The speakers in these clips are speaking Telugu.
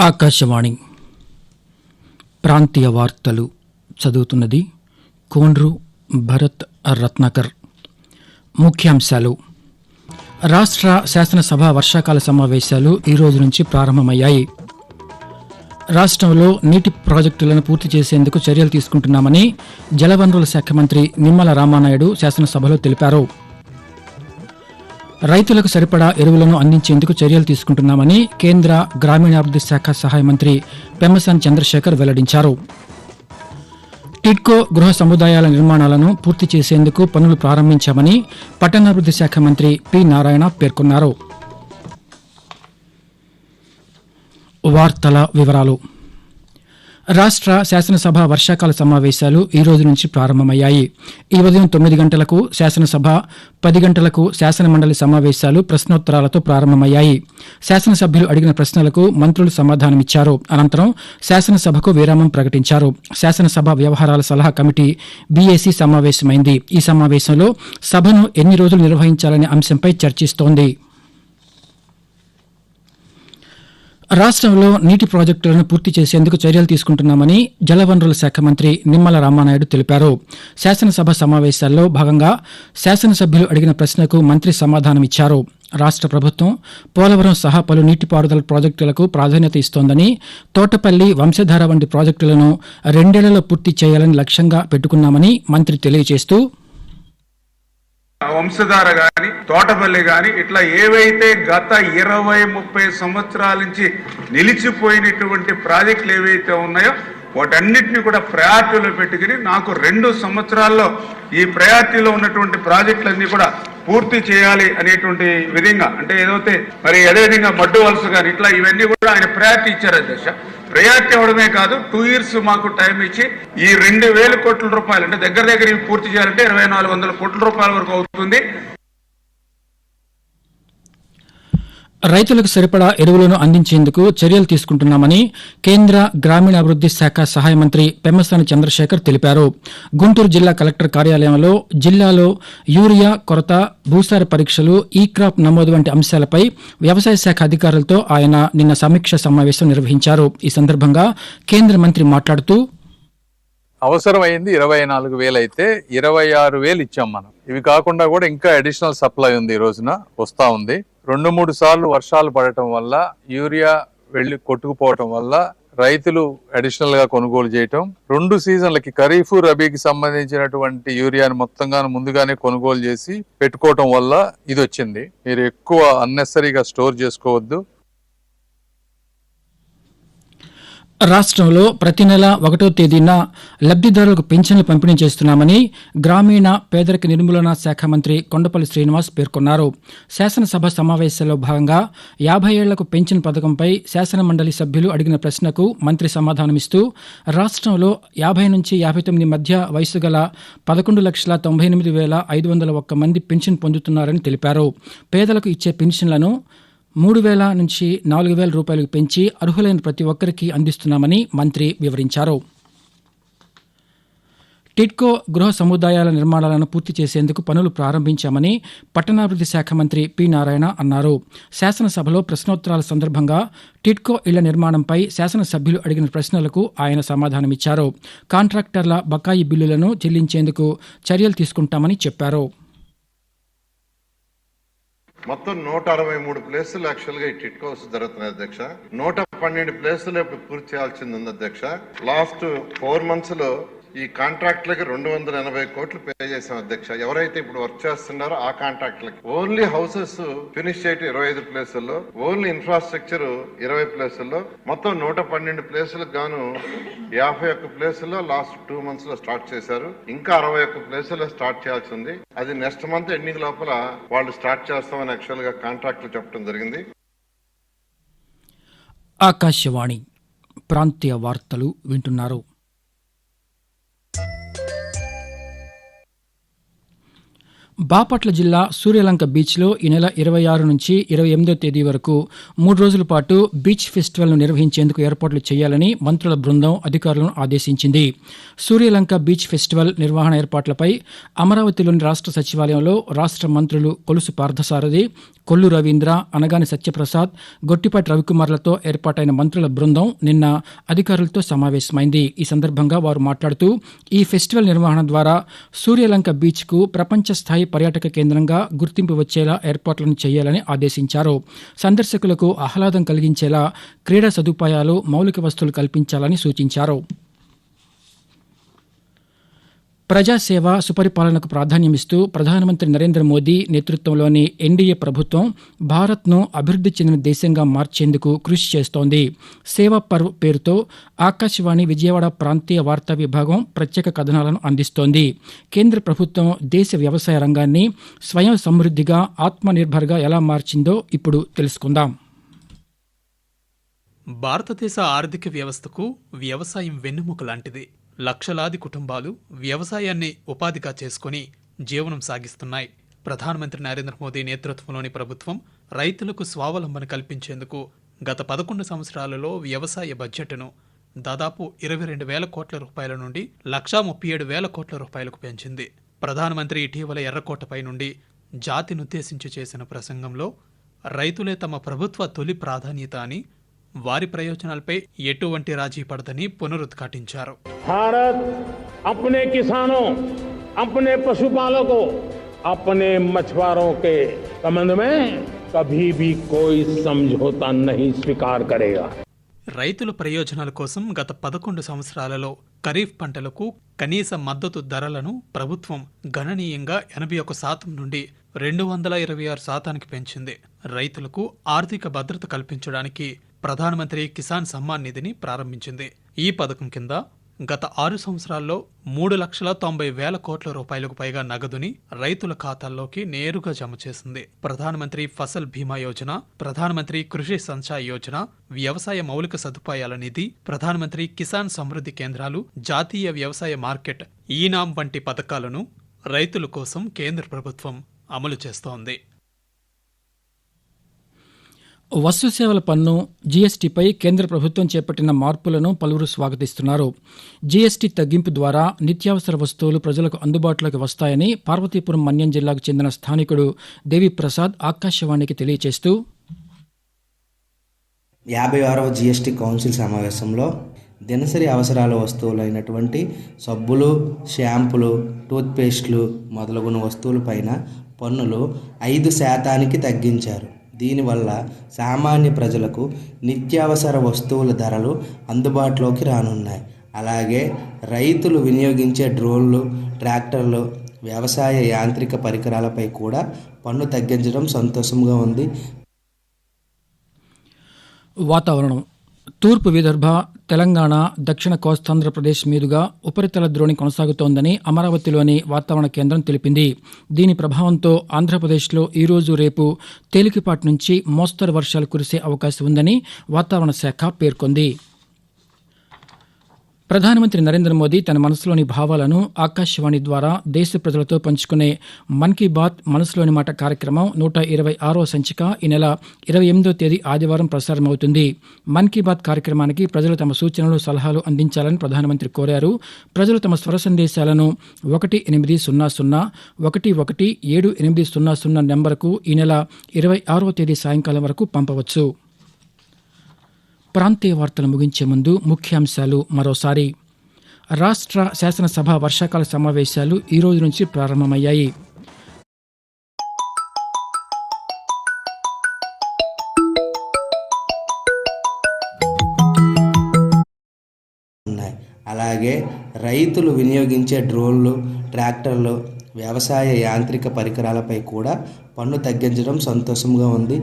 ఆకాశవాణి ప్రాంతీయ వార్తలు చదువుతున్నది కోండ్రు భరత్ రత్నాకర్. ముఖ్యాంశాలు. రాష్ట్ర శాసనసభ వర్షాకాల సమావేశాలు ఈ రోజు నుంచి ప్రారంభమయ్యాయి. రాష్ట్రంలో నీటి ప్రాజెక్టులను పూర్తి చేసేందుకు చర్యలు తీసుకుంటున్నామని జలవనరుల శాఖ మంత్రి నిమ్మల రామానాయుడు శాసనసభలో తెలిపారు. రైతులకు సరిపడా ఎరువులను అందించేందుకు చర్యలు తీసుకుంటున్నామని కేంద్ర గ్రామీణాభివృద్ధి శాఖ సహాయ మంత్రి పెమ్మసాని చంద్రశేఖర్ వెల్లడించారు. టిడ్కో గృహ సముదాయాల నిర్మాణాలను పూర్తి చేసేందుకు పనులు ప్రారంభించామని పట్టణాభివృద్ధి శాఖ మంత్రి పి నారాయణ పేర్కొన్నారు. వార్తల వివరాలు. రాష్ట్ర శాసనసభ వర్షాకాల సమావేశాలు ఈ రోజు నుంచి ప్రారంభమయ్యాయి. ఈ ఉదయం 9 గంటలకు శాసనసభ, 10 గంటలకు శాసనమండలి సమావేశాలు ప్రశ్నోత్తరాలతో ప్రారంభమయ్యాయి. శాసనసభ్యులు అడిగిన ప్రశ్నలకు మంత్రులు సమాధానమిచ్చారు. అనంతరం శాసనసభకు విరామం ప్రకటించారు. శాసనసభ వ్యవహారాల సలహా కమిటీ బీఏసీ సమావేశమైంది. ఈ సమావేశంలో సభను ఎన్ని రోజులు నిర్వహించాలనే అంశంపై చర్చిస్తోంది. రాష్ట్రంలో నీటి ప్రాజెక్టులను పూర్తి చేసేందుకు చర్యలు తీసుకుంటున్నామని జలవనరుల శాఖ మంత్రి నిమ్మల రామానాయుడు తెలిపారు. శాసనసభ సమావేశాల్లో భాగంగా శాసనసభ్యులు అడిగిన ప్రశ్నకు మంత్రి సమాధానమిచ్చారు. రాష్ట్ర ప్రభుత్వం పోలవరం సహా పలు నీటిపారుదల ప్రాజెక్టులకు ప్రాధాన్యత ఇస్తోందని, తోటపల్లి, వంశధార వంటి ప్రాజెక్టులను 2 ఏళ్లలో పూర్తి చేయాలని లక్ష్యంగా పెట్టుకున్నామని మంత్రి తెలియజేస్తూ, వంశధార గాని, తోటపల్లి గాని ఇట్లా ఏవైతే గత 20-30 సంవత్సరాల నుంచి నిలిచిపోయినటువంటి ప్రాజెక్టులు ఏవైతే ఉన్నాయో వాటన్నిటిని కూడా ప్రయారిటీలో పెట్టుకుని నాకు 2 సంవత్సరాల్లో ఈ ప్రయారిటీలో ఉన్నటువంటి ప్రాజెక్టులన్నీ కూడా పూర్తి చేయాలి అనేటువంటి విధంగా, అంటే ఏదైతే మరి అదేవిధంగా మడ్డు వలస గాని ఇట్లా ఇవన్నీ కూడా ఆయన ప్రయారిటీ ఇచ్చారు అధ్యక్ష. ప్రయారిటీ అవడమే కాదు, 2 years మాకు టైం ఇచ్చి ఈ 2,000 కోట్ల రూపాయలు, అంటే దగ్గర ఇవి పూర్తి చేయాలంటే 2,400 కోట్ల రూపాయల వరకు అవుతుంది. రైతులకు సరిపడా ఎరువులను అందించేందుకు చర్యలు తీసుకుంటున్నామని కేంద్ర గ్రామీణాభివృద్ధి శాఖ సహాయ మంత్రి పెమ్మసాని చంద్రశేఖర్ తెలిపారు. గుంటూరు జిల్లా కలెక్టర్ కార్యాలయంలో జిల్లాలో యూరియా కొరత, భూసార పరీక్షలు, ఈ క్రాప్ నమోదు వంటి అంశాలపై వ్యవసాయ శాఖ అధికారులతో ఆయన నిన్న సమీక్ష సమావేశం నిర్వహించారు. ఈ సందర్భంగా కేంద్ర మంత్రి మాట్లాడుతూ, అవసరమైంది 24,000 అయితే 26,000 ఇచ్చాం మనం. ఇవి కాకుండా కూడా ఇంకా అడిషనల్ సప్లై ఉంది, ఈ రోజున వస్తా ఉంది. 2-3 సార్లు వర్షాలు పడటం వల్ల యూరియా వెళ్లి కొట్టుకుపోవటం వల్ల రైతులు అడిషనల్ గా కొనుగోలు చేయటం, 2 సీజన్లకి ఖరీఫ్, రబీకి సంబంధించినటువంటి యూరియాని మొత్తంగా ముందుగానే కొనుగోలు చేసి పెట్టుకోవటం వల్ల ఇది వచ్చింది. మీరు ఎక్కువ అన్నెసరీగా స్టోర్ చేసుకోవద్దు. రాష్ట్రంలో ప్రతి నెల 1వ తేదీన లబ్దిదారులకు పింఛన్లు పంపిణీ చేస్తున్నామని గ్రామీణ పేదరిక నిర్మూలన శాఖ మంత్రి కొండపల్లి శ్రీనివాస్ పేర్కొన్నారు. శాసనసభ సమావేశాల్లో భాగంగా 50 ఏళ్లకు పెన్షన్ పథకంపై శాసనమండలి సభ్యులు అడిగిన ప్రశ్నకు మంత్రి సమాధానమిస్తూ, రాష్ట్రంలో 50 నుంచి 59 మధ్య వయసు గల 11,98,501 మంది పెన్షన్ పొందుతున్నారని తెలిపారు. పేదలకు ఇచ్చే పెన్షన్లను 3,000 నుంచి 4,000 రూపాయలకు పెంచి అర్హులైన ప్రతి ఒక్కరికి అందిస్తున్నామని మంత్రి వివరించారు. టిడ్కో గృహ సముదాయాల నిర్మాణాలను పూర్తి చేసేందుకు పనులు ప్రారంభించామని పట్టణాభివృద్ధి శాఖ మంత్రి పి నారాయణ అన్నారు. శాసనసభలో ప్రశ్నోత్తరాల సందర్భంగా టిడ్కో ఇళ్ల నిర్మాణంపై శాసనసభ్యులు అడిగిన ప్రశ్నలకు ఆయన సమాధానమిచ్చారు. కాంట్రాక్టర్ల బకాయి బిల్లులను చెల్లించేందుకు చర్యలు తీసుకుంటామని చెప్పారు. మొత్తం 163 ప్లేసులు యాక్చువల్ గా ఈ టిడ్కో హౌస్ జరుగుతున్నాయి అధ్యక్ష. 112 ప్లేసులు ఇప్పుడు పూర్తి చేయాల్సింది ఉంది అధ్యక్ష. లాస్ట్ 4 months లో ఈ కాంట్రాక్ట్లకి 280 కోట్లు పే చేసాం అధ్యక్ష. ఎవరైతే ఇప్పుడు వర్క్ చేస్తున్నారో ఆ కాంట్రాక్ట్లకి ఓన్లీ హౌసెస్ ఫినిష్ చేయటం 25 ప్లేసుల్లో, ఓన్లీ ఇన్ఫ్రాస్ట్రక్చర్ 20 ప్లేసుల్లో, మొత్తం 112 ప్లేసులకు గాను 51 ప్లేసుల్లో లాస్ట్ 2 months లో స్టార్ట్ చేశారు. ఇంకా 61 ప్లేసుల్లో స్టార్ట్ చేయాల్సి ఉంది. అది నెక్స్ట్ మంత్ ఎండింగ్ లోపల వాళ్ళు స్టార్ట్ చేస్తామని యాక్చువల్ గా కాంట్రాక్ట్లు చెప్పడం జరిగింది. ఆకాశవాణి ప్రాంతీయ వార్తలు వింటున్నారు. బాపట్ల జిల్లా సూర్యలంక బీచ్లో ఈ నెల 26 నుంచి 28వ తేదీ వరకు 3 రోజుల పాటు బీచ్ ఫెస్టివల్ను నిర్వహించేందుకు ఏర్పాట్లు చేయాలని మంత్రుల బృందం అధికారులను ఆదేశించింది. సూర్యలంక బీచ్ ఫెస్టివల్ నిర్వహణ ఏర్పాట్లపై అమరావతిలోని రాష్ట్ర సచివాలయంలో రాష్ట్ర మంత్రులు కొలుసు పార్థసారథి, కొల్లు రవీంద్ర, అనగాని సత్యప్రసాద్, గొట్టిపాటి రవికుమార్లతో ఏర్పాటైన మంత్రుల బృందం నిన్న అధికారులతో సమావేశమైంది. ఈ సందర్భంగా వారు మాట్లాడుతూ ఈ ఫెస్టివల్ నిర్వహణ ద్వారా సూర్యలంక బీచ్కు ప్రపంచ స్థాయి పర్యాటక కేంద్రంగా గుర్తింపు వచ్చేలా ఏర్పాట్లను చేయాలని ఆదేశించారు. సందర్శకులకు ఆహ్లాదం కలిగించేలా క్రీడా సదుపాయాలు, మౌలిక వసతులు కల్పించాలని సూచించారు. ప్రజాసేవ, సుపరిపాలనకు ప్రాధాన్యమిస్తూ ప్రధానమంత్రి నరేంద్ర మోదీ నేతృత్వంలోని ఎన్డీఏ ప్రభుత్వం భారత్ను అభివృద్ధి చెందిన దేశంగా మార్చేందుకు కృషి చేస్తోంది. సేవా పర్వ్ పేరుతో ఆకాశవాణి విజయవాడ ప్రాంతీయ వార్తా విభాగం ప్రత్యేక కథనాలను అందిస్తోంది. కేంద్ర ప్రభుత్వం దేశ వ్యవసాయ రంగాన్ని స్వయం సమృద్ధిగా, ఆత్మనిర్భర్గా ఎలా మార్చిందో ఇప్పుడు తెలుసుకుందాం. భారతదేశ ఆర్థిక వ్యవస్థకు వ్యవసాయం వెన్నెముక లాంటిది. లక్షలాది కుటుంబాలు వ్యవసాయాన్ని ఉపాధిగా చేసుకుని జీవనం సాగిస్తున్నాయి. ప్రధానమంత్రి నరేంద్ర మోదీ నేతృత్వంలోని ప్రభుత్వం రైతులకు స్వావలంబన కల్పించేందుకు గత 11 సంవత్సరాలలో వ్యవసాయ బడ్జెట్ను దాదాపు 22,000 కోట్ల రూపాయల నుండి 137,000 కోట్ల రూపాయలకు పెంచింది. ప్రధానమంత్రి ఇటీవల ఎర్రకోటపై నుండి జాతినుద్దేశించి చేసిన ప్రసంగంలో రైతులే తమ ప్రభుత్వ తొలి ప్రాధాన్యత అని, వారి ప్రయోజనాలపై ఎటువంటి రాజీ పడదని పునరుద్ఘాటించారు. भारत अपने किसानों, अपने पशुपालकों, अपने मछुआरों के संबंध में कभी भी कोई समझौता नहीं स्वीकार करेगा. రైతుల ప్రయోజనాల కోసం గత 11 సంవత్సరాలలో ఖరీఫ్ పంటలకు కనీస మద్దతు ధరలను ప్రభుత్వం గణనీయంగా 81% నుండి 226% పెంచింది. రైతులకు ఆర్థిక భద్రత కల్పించడానికి ప్రధానమంత్రి కిసాన్ సమ్మాన్ నిధిని ప్రారంభించింది. ఈ పథకం కింద గత 6 సంవత్సరాల్లో 3,90,000 కోట్ల రూపాయలకు పైగా నగదుని రైతుల ఖాతాల్లోకి నేరుగా జమ చేసింది. ప్రధానమంత్రి ఫసల్ బీమా యోజన, ప్రధానమంత్రి కృషి సంచాయ్ యోజన, వ్యవసాయ మౌలిక సదుపాయాల నిధి, ప్రధానమంత్రి కిసాన్ సమృద్ధి కేంద్రాలు, జాతీయ వ్యవసాయ మార్కెట్, ఈనామ్ వంటి పథకాలను రైతుల కోసం కేంద్ర ప్రభుత్వం అమలు చేస్తోంది. వస్తు సేవల పన్ను జీఎస్టీపై కేంద్ర ప్రభుత్వం చేపట్టిన మార్పులను పలువురు స్వాగతిస్తున్నారు. జీఎస్టీ తగ్గింపు ద్వారా నిత్యావసర వస్తువులు ప్రజలకు అందుబాటులోకి వస్తాయని పార్వతీపురం మన్యం జిల్లాకు చెందిన స్థానికుడు దేవిప్రసాద్ ఆకాశవాణికి తెలియజేస్తూ, 56వ జీఎస్టీ కౌన్సిల్ సమావేశంలో దినసరి అవసరాల వస్తువులైనటువంటి సబ్బులు, షాంపులు, టూత్పేస్ట్లు మొదలగున వస్తువులపైన పన్నులు 5% తగ్గించారు. దీనివల్ల సామాన్య ప్రజలకు నిత్యావసర వస్తువుల ధరలు అందుబాటులోకి రానున్నాయి. అలాగే రైతులు వినియోగించే డ్రోన్లు, ట్రాక్టర్లు, వ్యవసాయ యాంత్రిక పరికరాలపై కూడా పన్ను తగ్గించడం సంతోషంగా ఉంది. వాతావరణం. తూర్పు విదర్భ, తెలంగాణ, దక్షిణ కోస్తాంధ్రప్రదేశ్ మీదుగా ఉపరితల ద్రోణి కొనసాగుతోందని అమరావతిలోని వాతావరణ కేంద్రం తెలిపింది. దీని ప్రభావంతో ఆంధ్రప్రదేశ్లో ఈరోజు, రేపు తేలికపాటి నుంచి మోస్తరు వర్షాలు కురిసే అవకాశం ఉందని వాతావరణ శాఖ పేర్కొంది. ప్రధానమంత్రి నరేంద్ర మోదీ తన మనసులోని భావాలను ఆకాశవాణి ద్వారా దేశ ప్రజలతో పంచుకునే మన్ కీ బాత్ మనసులోని మాట కార్యక్రమం 126వ సంచిక ఈ నెల 28వ తేదీ ఆదివారం ప్రసారమవుతుంది. మన్ కీ బాత్ కార్యక్రమానికి ప్రజలు తమ సూచనలు, సలహాలు అందించాలని ప్రధానమంత్రి కోరారు. ప్రజలు తమ స్వర సందేశాలను 18001178000 నెంబర్కు ఈ నెల 26వ తేదీ సాయంకాలం వరకు పంపవచ్చు. ప్రాంతీయ వార్తలు ముగించే ముందు ముఖ్యాంశాలు మరోసారి. రాష్ట్ర శాసనసభ వర్షాకాల సమావేశాలు ఈ రోజు నుంచి ప్రారంభమయ్యాయి. అలాగే రైతులు వినియోగించే డ్రోన్లు, ట్రాక్టర్లు, వ్యవసాయ యాంత్రిక పరికరాలపై కూడా పన్ను తగ్గించడం సంతోషంగా ఉంది.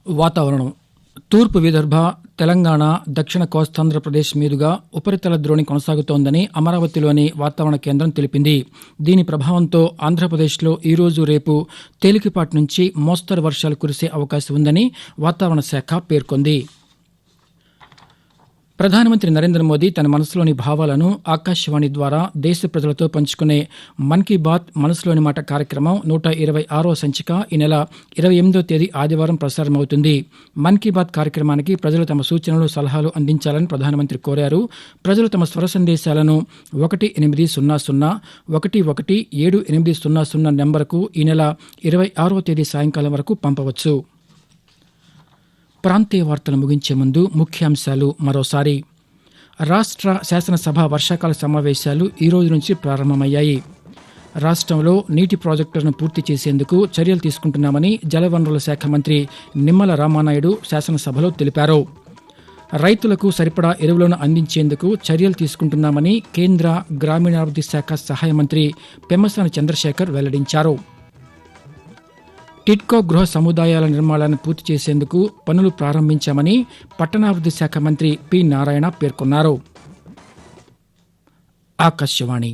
వాతావరణం. తూర్పు విదర్భ, తెలంగాణ, దక్షిణ కోస్తాంధ్రప్రదేశ్ మీదుగా ఉపరితల ద్రోణి కొనసాగుతోందని అమరావతిలోని వాతావరణ కేంద్రం తెలిపింది. దీని ప్రభావంతో ఆంధ్రప్రదేశ్లో ఈరోజు, రేపు తేలికపాటి నుంచి మోస్తరు వర్షాలు కురిసే అవకాశం ఉందని వాతావరణ శాఖ పేర్కొంది. ప్రధానమంత్రి నరేంద్ర మోదీ తన మనసులోని భావాలను ఆకాశవాణి ద్వారా దేశ ప్రజలతో పంచుకునే మన్ కీ బాత్ మనసులోని మాట కార్యక్రమం 126వ సంచిక ఈ నెల 28వ తేదీ ఆదివారం ప్రసారమవుతుంది. మన్ కీ బాత్ కార్యక్రమానికి ప్రజలు తమ సూచనలు, సలహాలు అందించాలని ప్రధానమంత్రి కోరారు. ప్రజలు తమ స్వర సందేశాలను 180011780 నెంబర్కు ఈ నెల 26వ తేదీ సాయంకాలం వరకు పంపవచ్చు. ప్రాంతీయ వార్తలు ముగించే ముందు ముఖ్యాంశాలు మరోసారి. రాష్ట్ర శాసనసభ వర్షాకాల సమావేశాలు ఈ రోజు నుంచి ప్రారంభమయ్యాయి. రాష్ట్రంలో నీటి ప్రాజెక్టులను పూర్తి చేసేందుకు చర్యలు తీసుకుంటున్నామని జలవనరుల శాఖ మంత్రి నిమ్మల రామానాయుడు శాసనసభలో తెలిపారు. రైతులకు సరిపడా ఎరువులను అందించేందుకు చర్యలు తీసుకుంటున్నామని కేంద్ర గ్రామీణాభివృద్ధి శాఖ సహాయ మంత్రి పెమ్మసాని చంద్రశేఖర్ వెల్లడించారు. టిడ్కో గృహ సముదాయాల నిర్మాణాలను పూర్తి చేసేందుకు పనులు ప్రారంభించామని పట్టణాభివృద్ధి శాఖ మంత్రి పి నారాయణ పేర్కొన్నారు. ఆకాశవాణి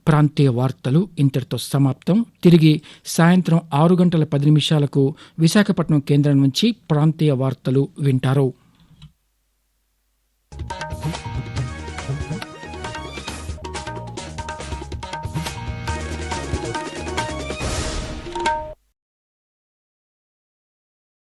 ప్రాంతీయ వార్తలు ఇంతటితో సమాప్తం. తిరిగి సాయంత్రం 6:10 విశాఖపట్నం కేంద్రం నుంచి ప్రాంతీయ వార్తలు వింటారు.